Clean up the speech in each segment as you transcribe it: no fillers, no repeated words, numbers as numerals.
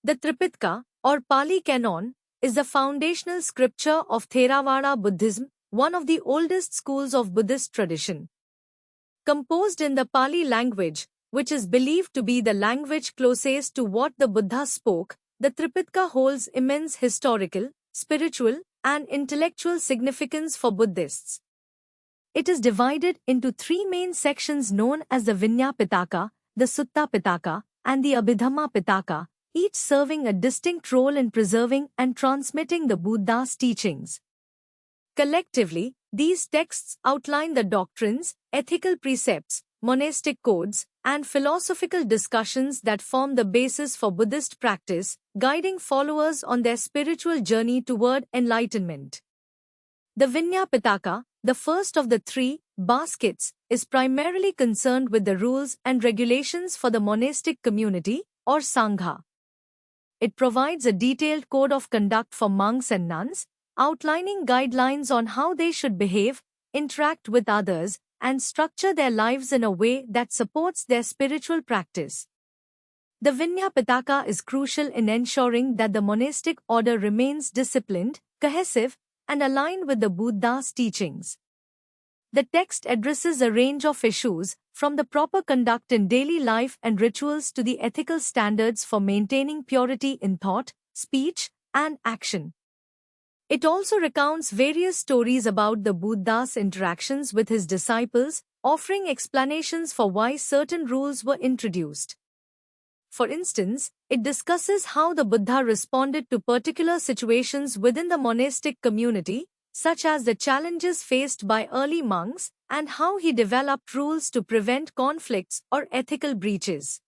The Tripitaka, or Pali Canon, is the foundational scripture of Theravada Buddhism, one of the oldest schools of Buddhist tradition. Composed in the Pali language, which is believed to be the language closest to what the Buddha spoke, the Tripitaka holds immense historical, spiritual, and intellectual significance for Buddhists. It is divided into three main sections known as the Vinaya Pitaka, the Sutta Pitaka, and the Abhidhamma Pitaka, each serving a distinct role in preserving and transmitting the Buddha's teachings. Collectively, these texts outline the doctrines, ethical precepts, monastic codes, and philosophical discussions that form the basis for Buddhist practice, guiding followers on their spiritual journey toward enlightenment. The Vinaya Pitaka, the first of the three baskets, is primarily concerned with the rules and regulations for the monastic community, or Sangha. It provides a detailed code of conduct for monks and nuns, outlining guidelines on how they should behave, interact with others, and structure their lives in a way that supports their spiritual practice. The Vinaya Pitaka is crucial in ensuring that the monastic order remains disciplined, cohesive, and aligned with the Buddha's teachings. The text addresses a range of issues, from the proper conduct in daily life and rituals to the ethical standards for maintaining purity in thought, speech, and action. It also recounts various stories about the Buddha's interactions with his disciples, offering explanations for why certain rules were introduced. For instance, it discusses how the Buddha responded to particular situations within the monastic community, such as the challenges faced by early monks, and how he developed rules to prevent conflicts or ethical breaches.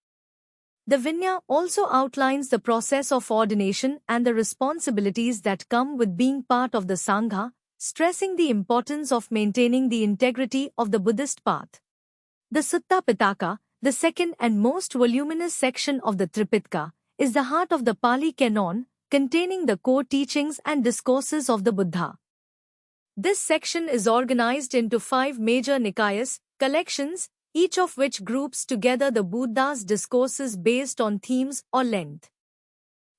The Vinaya also outlines the process of ordination and the responsibilities that come with being part of the Sangha, stressing the importance of maintaining the integrity of the Buddhist path. The Sutta Pitaka, the second and most voluminous section of the Tripitaka, is the heart of the Pali Canon, containing the core teachings and discourses of the Buddha. This section is organized into 5 major Nikayas, collections, each of which groups together the Buddha's discourses based on themes or length.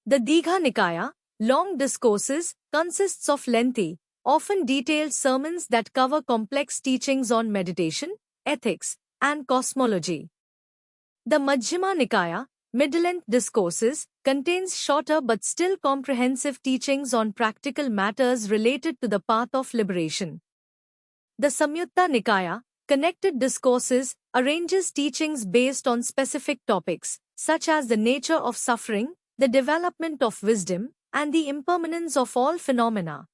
The Digha Nikaya, long discourses, consists of lengthy, often detailed sermons that cover complex teachings on meditation, ethics, and cosmology. The Majjhima Nikaya, middle-length discourses, contains shorter but still comprehensive teachings on practical matters related to the path of liberation. The Samyutta Nikaya, connected discourses, arranges teachings based on specific topics, such as the nature of suffering, the development of wisdom, and the impermanence of all phenomena.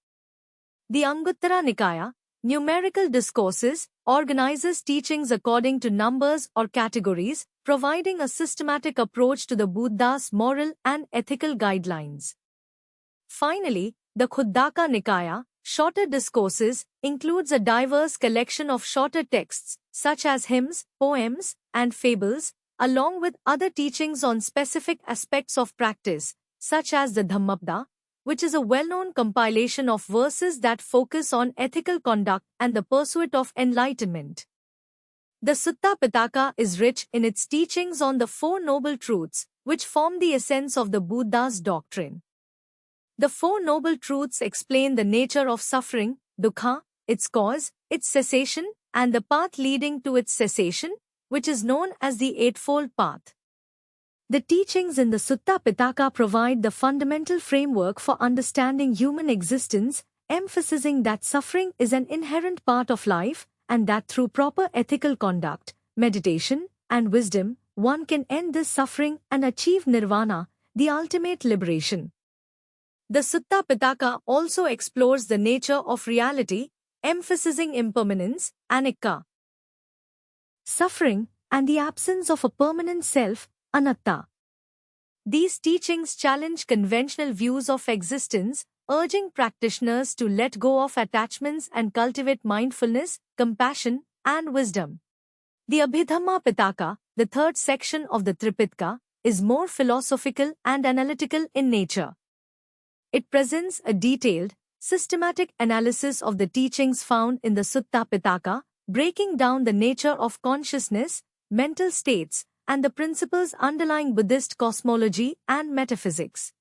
The Anguttara Nikaya, numerical discourses, organizes teachings according to numbers or categories, providing a systematic approach to the Buddha's moral and ethical guidelines. Finally, the Khuddaka Nikaya, shorter discourses, includes a diverse collection of shorter texts, such as hymns, poems, and fables, along with other teachings on specific aspects of practice, such as the Dhammapada, which is a well-known compilation of verses that focus on ethical conduct and the pursuit of enlightenment. The Sutta Pitaka is rich in its teachings on the 4 Noble Truths, which form the essence of the Buddha's doctrine. The 4 Noble Truths explain the nature of suffering, dukkha, its cause, its cessation, and the path leading to its cessation, which is known as the Eightfold Path. The teachings in the Sutta Pitaka provide the fundamental framework for understanding human existence, emphasizing that suffering is an inherent part of life, and that through proper ethical conduct, meditation, and wisdom, one can end this suffering and achieve nirvana, the ultimate liberation. The Sutta Pitaka also explores the nature of reality, emphasizing impermanence, anicca, suffering, and the absence of a permanent self, anatta. These teachings challenge conventional views of existence, urging practitioners to let go of attachments and cultivate mindfulness, compassion, and wisdom. The Abhidhamma Pitaka, the third section of the Tripitaka, is more philosophical and analytical in nature. It presents a detailed, systematic analysis of the teachings found in the Sutta Pitaka, breaking down the nature of consciousness, mental states, and the principles underlying Buddhist cosmology and metaphysics.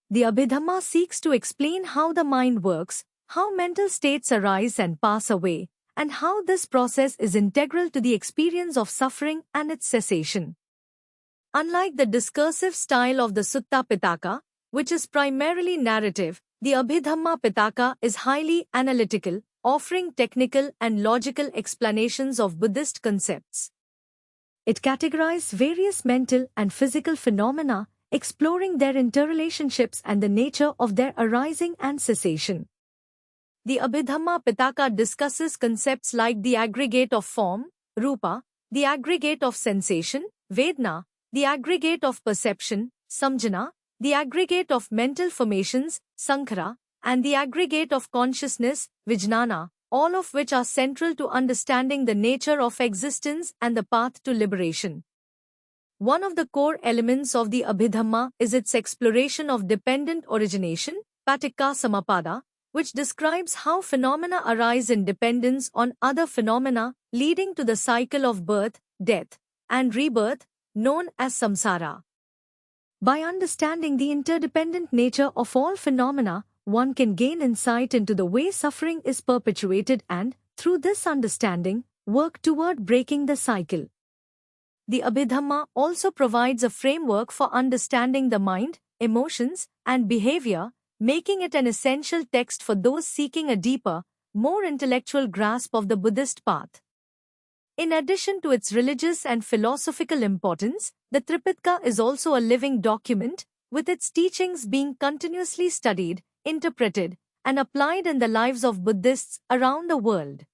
The Abhidhamma seeks to explain how the mind works, how mental states arise and pass away, and how this process is integral to the experience of suffering and its cessation. Unlike the discursive style of the Sutta Pitaka, which is primarily narrative, the Abhidhamma Pitaka is highly analytical, offering technical and logical explanations of Buddhist concepts. It categorizes various mental and physical phenomena, exploring their interrelationships and the nature of their arising and cessation. The Abhidhamma Pitaka discusses concepts like the aggregate of form, rupa, the aggregate of sensation, vedana, the aggregate of perception, samjana, the aggregate of mental formations, sankhara, and the aggregate of consciousness, vijnana, all of which are central to understanding the nature of existence and the path to liberation. One of the core elements of the Abhidhamma is its exploration of dependent origination, paticca samapada, which describes how phenomena arise in dependence on other phenomena, leading to the cycle of birth, death, and rebirth, known as samsara. By understanding the interdependent nature of all phenomena, one can gain insight into the way suffering is perpetuated and, through this understanding, work toward breaking the cycle. The Abhidhamma also provides a framework for understanding the mind, emotions, and behavior, making it an essential text for those seeking a deeper, more intellectual grasp of the Buddhist path. In addition to its religious and philosophical importance, the Tripitaka is also a living document, with its teachings being continuously studied, interpreted, and applied in the lives of Buddhists around the world.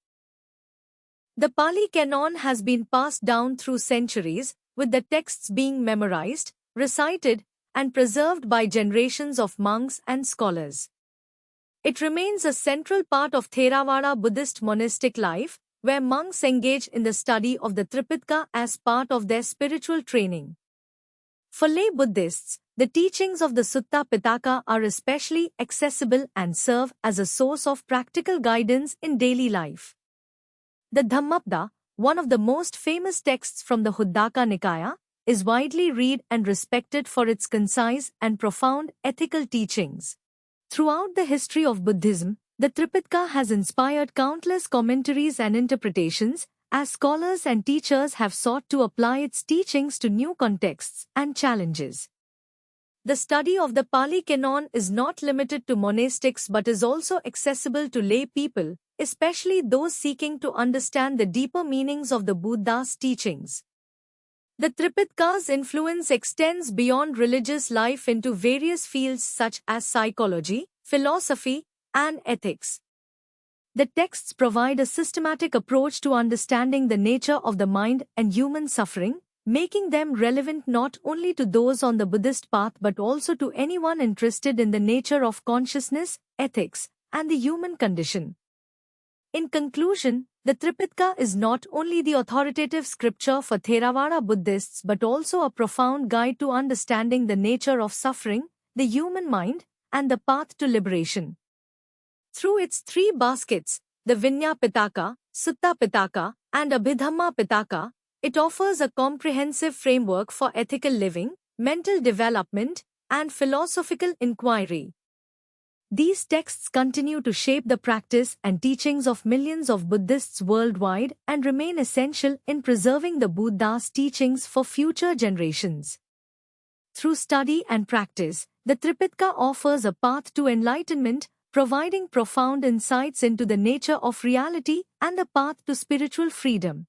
The Pali Canon has been passed down through centuries, with the texts being memorized, recited, and preserved by generations of monks and scholars. It remains a central part of Theravada Buddhist monastic life, where monks engage in the study of the Tripitaka as part of their spiritual training. For lay Buddhists, the teachings of the Sutta Pitaka are especially accessible and serve as a source of practical guidance in daily life. The Dhammapada, one of the most famous texts from the Huddaka Nikaya, is widely read and respected for its concise and profound ethical teachings. Throughout the history of Buddhism, the Tripitaka has inspired countless commentaries and interpretations, as scholars and teachers have sought to apply its teachings to new contexts and challenges. The study of the Pali Canon is not limited to monastics but is also accessible to lay people, especially those seeking to understand the deeper meanings of the Buddha's teachings. The Tripitaka's influence extends beyond religious life into various fields such as psychology, philosophy, and ethics. The texts provide a systematic approach to understanding the nature of the mind and human suffering, making them relevant not only to those on the Buddhist path but also to anyone interested in the nature of consciousness, ethics, and the human condition. In conclusion, the Tripitaka is not only the authoritative scripture for Theravada Buddhists but also a profound guide to understanding the nature of suffering, the human mind, and the path to liberation. Through its three baskets, the Vinaya Pitaka, Sutta Pitaka, and Abhidhamma Pitaka, it offers a comprehensive framework for ethical living, mental development, and philosophical inquiry. These texts continue to shape the practice and teachings of millions of Buddhists worldwide and remain essential in preserving the Buddha's teachings for future generations. Through study and practice, the Tripitaka offers a path to enlightenment, providing profound insights into the nature of reality and the path to spiritual freedom.